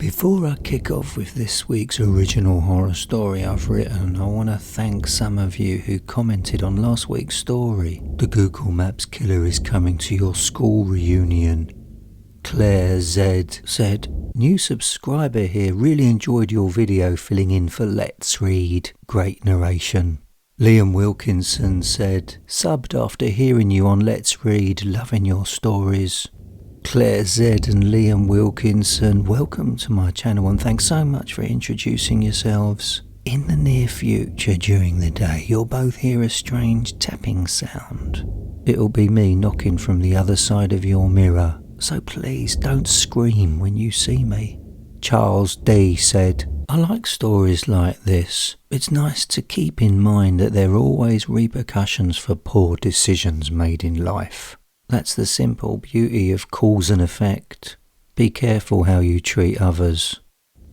Before I kick off with this week's original horror story I've written, I want to thank some of you who commented on last week's story. The Google Maps killer is coming to your school reunion. Claire Z said, new subscriber here, really enjoyed your video filling in for Let's Read. Great narration. Liam Wilkinson said, subbed after hearing you on Let's Read, loving your stories. Claire Z and Liam Wilkinson, welcome to my channel and thanks so much for introducing yourselves. In the near future during the day, you'll both hear a strange tapping sound. It'll be me knocking from the other side of your mirror, so please don't scream when you see me. Charles D said, I like stories like this. It's nice to keep in mind that there are always repercussions for poor decisions made in life. That's the simple beauty of cause and effect. Be careful how you treat others.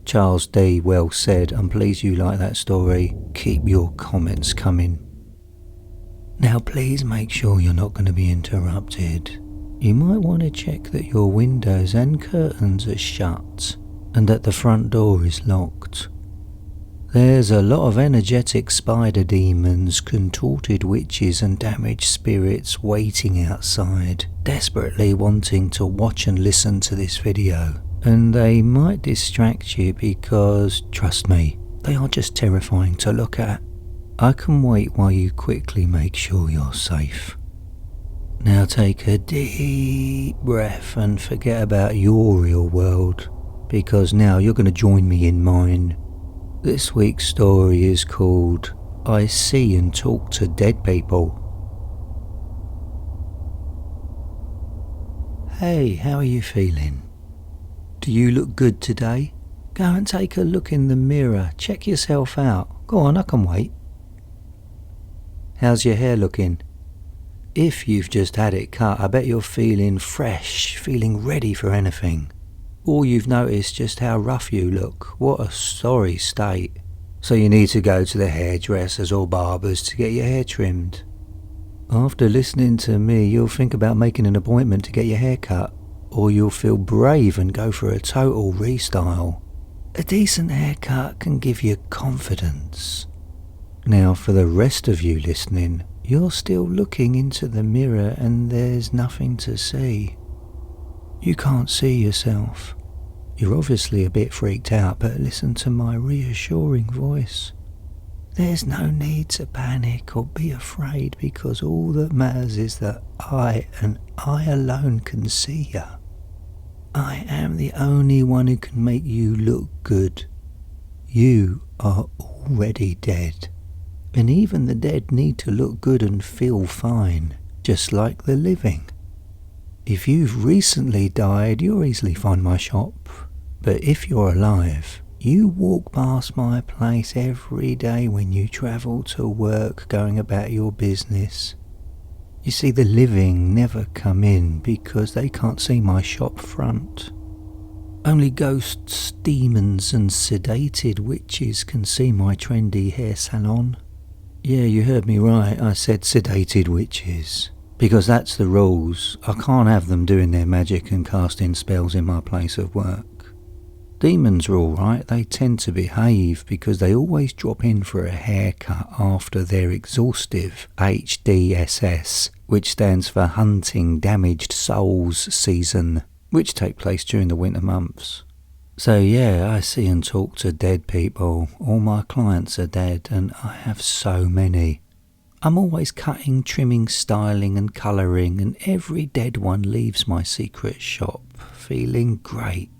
Charles D, well said. I'm pleased you like that story. Keep your comments coming. Now please make sure you're not going to be interrupted. You might want to check that your windows and curtains are shut and that the front door is locked. There's a lot of energetic spider demons, contorted witches and damaged spirits waiting outside, desperately wanting to watch and listen to this video. And they might distract you because, trust me, they are just terrifying to look at. I can wait while you quickly make sure you're safe. Now take a deep breath and forget about your real world, because now you're going to join me in mine. This week's story is called I See and Talk to Dead People. Hey, how are you feeling? Do you look good today? Go and take a look in the mirror, check yourself out. Go on, I can wait. How's your hair looking? If you've just had it cut, I bet you're feeling fresh, feeling ready for anything. Or you've noticed just how rough you look. What a sorry state. So you need to go to the hairdressers or barbers to get your hair trimmed. After listening to me, you'll think about making an appointment to get your hair cut. Or you'll feel brave and go for a total restyle. A decent haircut can give you confidence. Now for the rest of you listening, you're still looking into the mirror and there's nothing to see. You can't see yourself. You're obviously a bit freaked out, but listen to my reassuring voice. There's no need to panic or be afraid because all that matters is that I and I alone can see you. I am the only one who can make you look good. You are already dead. And even the dead need to look good and feel fine, just like the living. If you've recently died, you'll easily find my shop. But if you're alive, you walk past my place every day when you travel to work, going about your business. You see, the living never come in because they can't see my shop front. Only ghosts, demons and sedated witches can see my trendy hair salon. Yeah, you heard me right, I said sedated witches. Because that's the rules. I can't have them doing their magic and casting spells in my place of work. Demons are alright, they tend to behave because they always drop in for a haircut after their exhaustive HDSS, which stands for Hunting Damaged Souls season, which take place during the winter months. So yeah, I see and talk to dead people. All my clients are dead and I have so many. I'm always cutting, trimming, styling and colouring, and every dead one leaves my secret shop feeling great.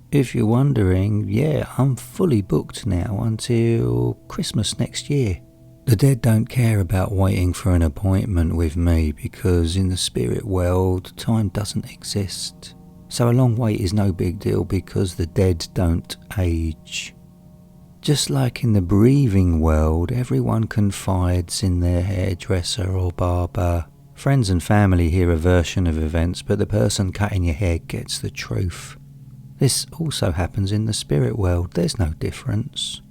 If you're wondering, yeah, I'm fully booked now until Christmas next year. The dead don't care about waiting for an appointment with me because in the spirit world, time doesn't exist. So a long wait is no big deal because the dead don't age. Just like in the breathing world, everyone confides in their hairdresser or barber. Friends and family hear a version of events, but the person cutting your hair gets the truth. This also happens in the spirit world, there's no difference.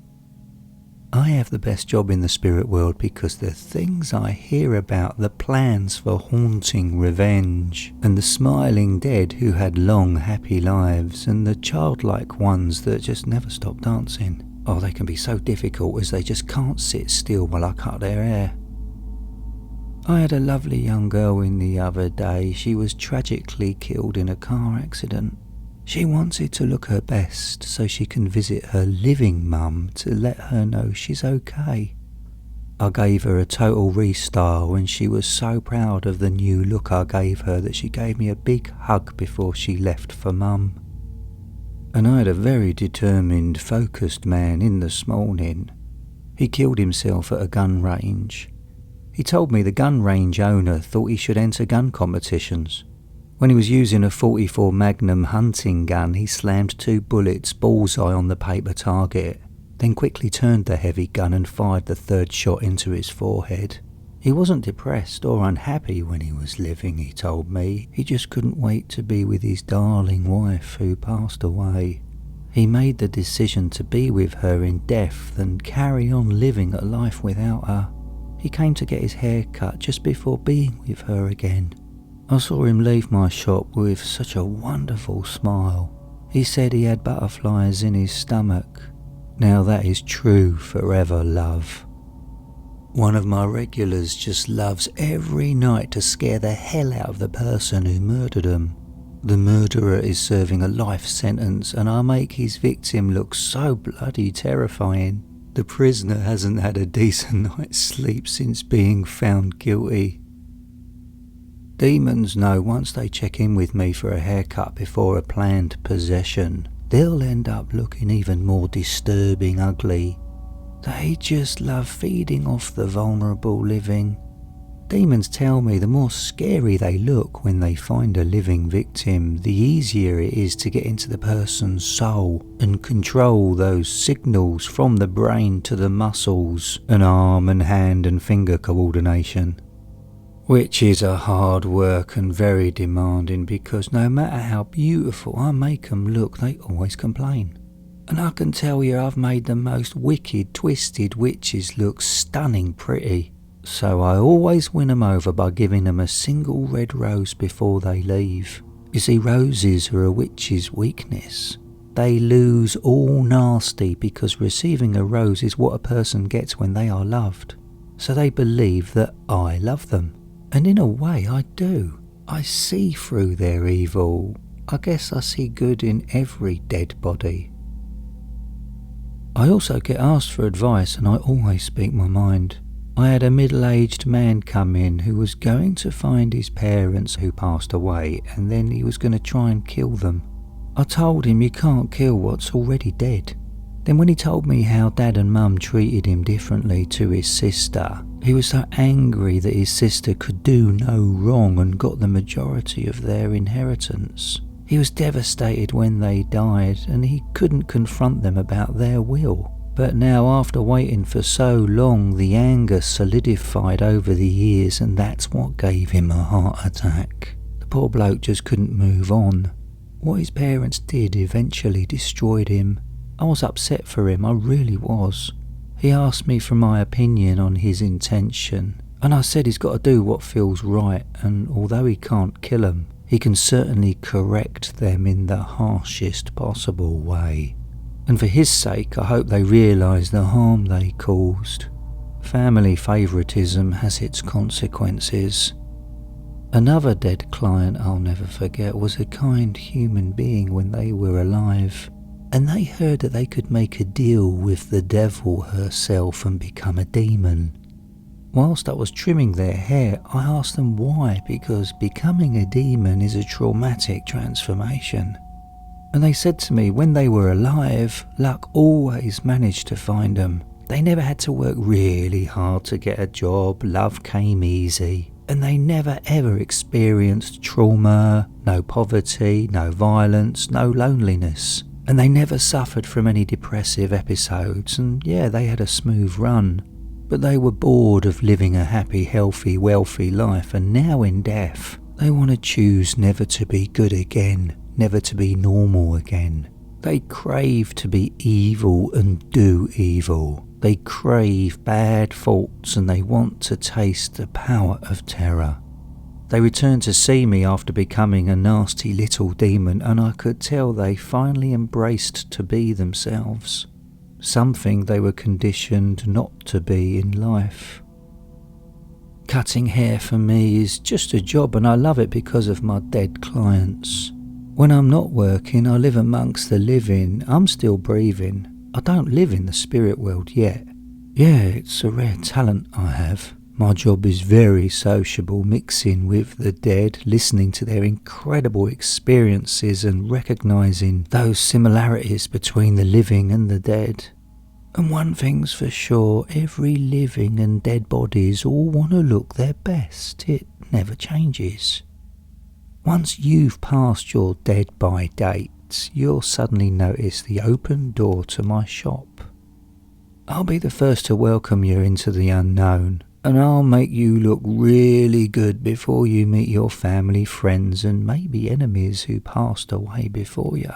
I have the best job in the spirit world because the things I hear about, the plans for haunting revenge, and the smiling dead who had long happy lives, and the childlike ones that just never stop dancing. Oh, they can be so difficult as they just can't sit still while I cut their hair. I had a lovely young girl in the other day. She was tragically killed in a car accident. She wanted to look her best so she can visit her living mum to let her know she's okay. I gave her a total restyle and she was so proud of the new look I gave her that she gave me a big hug before she left for mum. And I had a very determined, focused man in this morning. He killed himself at a gun range. He told me the gun range owner thought he should enter gun competitions. When he was using a .44 Magnum hunting gun, he slammed 2 bullets bullseye on the paper target, then quickly turned the heavy gun and fired the 3rd shot into his forehead. He wasn't depressed or unhappy when he was living, he told me. He just couldn't wait to be with his darling wife who passed away. He made the decision to be with her in death and carry on living a life without her. He came to get his hair cut just before being with her again. I saw him leave my shop with such a wonderful smile. He said he had butterflies in his stomach. Now that is true forever love. One of my regulars just loves every night to scare the hell out of the person who murdered him. The murderer is serving a life sentence and I make his victim look so bloody terrifying. The prisoner hasn't had a decent night's sleep since being found guilty. Demons know once they check in with me for a haircut before a planned possession, they'll end up looking even more disturbing ugly. They just love feeding off the vulnerable living. Demons tell me the more scary they look when they find a living victim, the easier it is to get into the person's soul and control those signals from the brain to the muscles and arm and hand and finger coordination. Which is a hard work and very demanding because no matter how beautiful I make them look, they always complain. And I can tell you I've made the most wicked, twisted witches look stunning pretty. So I always win them over by giving them a single red rose before they leave. You see, roses are a witch's weakness. They lose all nasty because receiving a rose is what a person gets when they are loved. So they believe that I love them. And in a way I do. I see through their evil. I guess I see good in every dead body. I also get asked for advice and I always speak my mind. I had a middle-aged man come in who was going to find his parents who passed away and then he was going to try and kill them. I told him you can't kill what's already dead. Then when he told me how Dad and Mum treated him differently to his sister, he was so angry that his sister could do no wrong and got the majority of their inheritance. He was devastated when they died and he couldn't confront them about their will. But now after waiting for so long, the anger solidified over the years and that's what gave him a heart attack. The poor bloke just couldn't move on. What his parents did eventually destroyed him. I was upset for him, I really was. He asked me for my opinion on his intention, and I said he's got to do what feels right, and although he can't kill them, he can certainly correct them in the harshest possible way. And for his sake, I hope they realise the harm they caused. Family favouritism has its consequences. Another dead client I'll never forget was a kind human being when they were alive. And they heard that they could make a deal with the devil herself and become a demon. Whilst I was trimming their hair, I asked them why, because becoming a demon is a traumatic transformation. And they said to me when they were alive, luck always managed to find them. They never had to work really hard to get a job, love came easy. And they never ever experienced trauma, no poverty, no violence, no loneliness. And they never suffered from any depressive episodes, and yeah, they had a smooth run. But they were bored of living a happy, healthy, wealthy life, and now in death, they want to choose never to be good again, never to be normal again. They crave to be evil and do evil. They crave bad thoughts and they want to taste the power of terror. They returned to see me after becoming a nasty little demon, and I could tell they finally embraced to be themselves, something they were conditioned not to be in life. Cutting hair for me is just a job, and I love it because of my dead clients. When I'm not working, I live amongst the living. I'm still breathing. I don't live in the spirit world yet. Yeah, it's a rare talent I have. My job is very sociable, mixing with the dead, listening to their incredible experiences and recognising those similarities between the living and the dead. And one thing's for sure, every living and dead bodies all want to look their best. It never changes. Once you've passed your dead-by date, you'll suddenly notice the open door to my shop. I'll be the first to welcome you into the unknown, and I'll make you look really good before you meet your family, friends, and maybe enemies who passed away before you.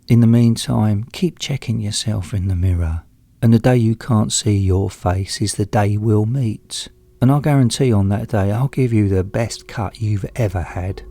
In the meantime, keep checking yourself in the mirror, and the day you can't see your face is the day we'll meet. And I'll guarantee on that day I'll give you the best cut you've ever had.